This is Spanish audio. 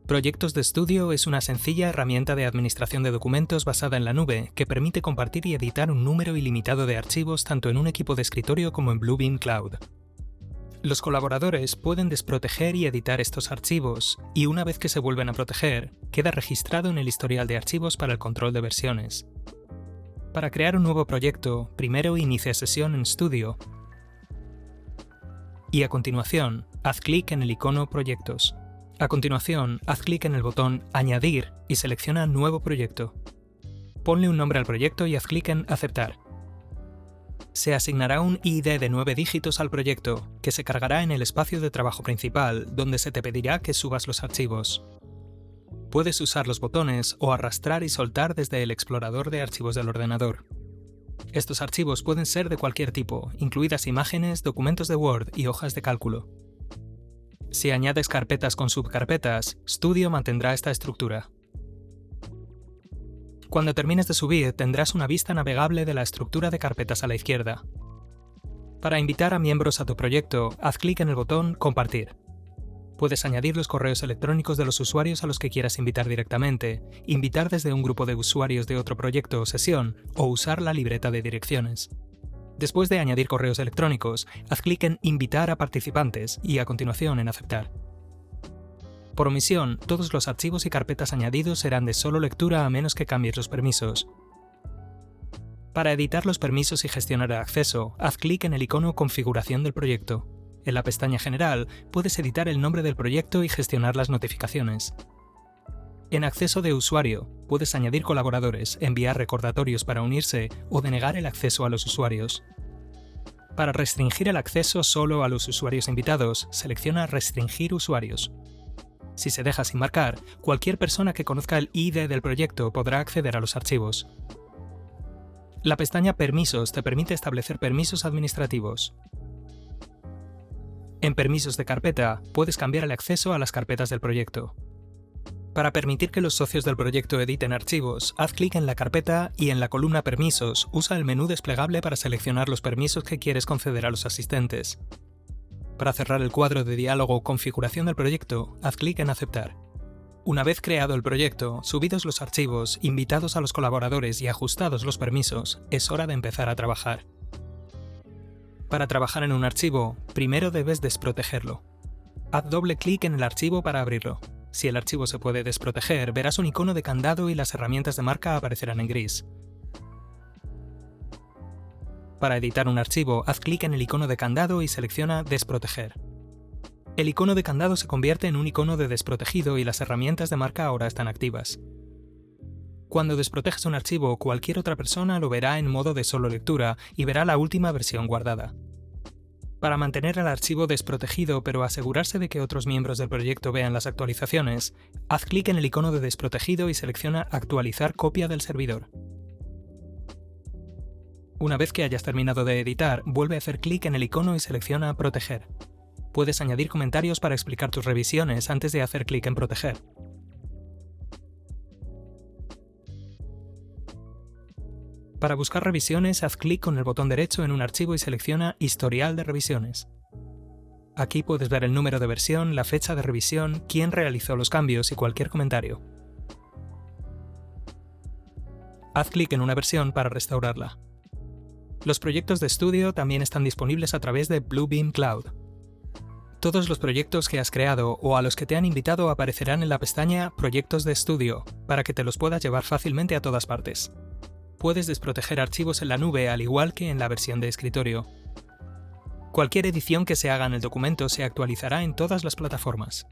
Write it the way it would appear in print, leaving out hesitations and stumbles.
Proyectos de Estudio es una sencilla herramienta de administración de documentos basada en la nube que permite compartir y editar un número ilimitado de archivos tanto en un equipo de escritorio como en Bluebeam Cloud. Los colaboradores pueden desproteger y editar estos archivos, y una vez que se vuelven a proteger, queda registrado en el historial de archivos para el control de versiones. Para crear un nuevo proyecto, primero inicia sesión en Studio y a continuación, haz clic en el icono Proyectos. A continuación, haz clic en el botón Añadir y selecciona Nuevo proyecto. Ponle un nombre al proyecto y haz clic en Aceptar. Se asignará un ID de 9 dígitos al proyecto, que se cargará en el espacio de trabajo principal, donde se te pedirá que subas los archivos. Puedes usar los botones o arrastrar y soltar desde el explorador de archivos del ordenador. Estos archivos pueden ser de cualquier tipo, incluidas imágenes, documentos de Word y hojas de cálculo. Si añades carpetas con subcarpetas, Studio mantendrá esta estructura. Cuando termines de subir, tendrás una vista navegable de la estructura de carpetas a la izquierda. Para invitar a miembros a tu proyecto, haz clic en el botón Compartir. Puedes añadir los correos electrónicos de los usuarios a los que quieras invitar directamente, invitar desde un grupo de usuarios de otro proyecto o sesión, o usar la libreta de direcciones. Después de añadir correos electrónicos, haz clic en Invitar a participantes y a continuación en Aceptar. Por omisión, todos los archivos y carpetas añadidos serán de solo lectura a menos que cambies los permisos. Para editar los permisos y gestionar el acceso, haz clic en el icono Configuración del proyecto. En la pestaña General, puedes editar el nombre del proyecto y gestionar las notificaciones. En Acceso de usuario, puedes añadir colaboradores, enviar recordatorios para unirse o denegar el acceso a los usuarios. Para restringir el acceso solo a los usuarios invitados, selecciona Restringir usuarios. Si se deja sin marcar, cualquier persona que conozca el ID del proyecto podrá acceder a los archivos. La pestaña Permisos te permite establecer permisos administrativos. En Permisos de carpeta, puedes cambiar el acceso a las carpetas del proyecto. Para permitir que los socios del proyecto editen archivos, haz clic en la carpeta y en la columna Permisos usa el menú desplegable para seleccionar los permisos que quieres conceder a los asistentes. Para cerrar el cuadro de diálogo Configuración del proyecto, haz clic en Aceptar. Una vez creado el proyecto, subidos los archivos, invitados a los colaboradores y ajustados los permisos, es hora de empezar a trabajar. Para trabajar en un archivo, primero debes desprotegerlo. Haz doble clic en el archivo para abrirlo. Si el archivo se puede desproteger, verás un icono de candado y las herramientas de marca aparecerán en gris. Para editar un archivo, haz clic en el icono de candado y selecciona Desproteger. El icono de candado se convierte en un icono de desprotegido y las herramientas de marca ahora están activas. Cuando desproteges un archivo, cualquier otra persona lo verá en modo de solo lectura y verá la última versión guardada. Para mantener el archivo desprotegido pero asegurarse de que otros miembros del proyecto vean las actualizaciones, haz clic en el icono de desprotegido y selecciona Actualizar copia del servidor. Una vez que hayas terminado de editar, vuelve a hacer clic en el icono y selecciona Proteger. Puedes añadir comentarios para explicar tus revisiones antes de hacer clic en Proteger. Para buscar revisiones, haz clic con el botón derecho en un archivo y selecciona Historial de revisiones. Aquí puedes ver el número de versión, la fecha de revisión, quién realizó los cambios y cualquier comentario. Haz clic en una versión para restaurarla. Los proyectos de estudio también están disponibles a través de Bluebeam Cloud. Todos los proyectos que has creado o a los que te han invitado aparecerán en la pestaña Proyectos de estudio, para que te los puedas llevar fácilmente a todas partes. Puedes desproteger archivos en la nube al igual que en la versión de escritorio. Cualquier edición que se haga en el documento se actualizará en todas las plataformas.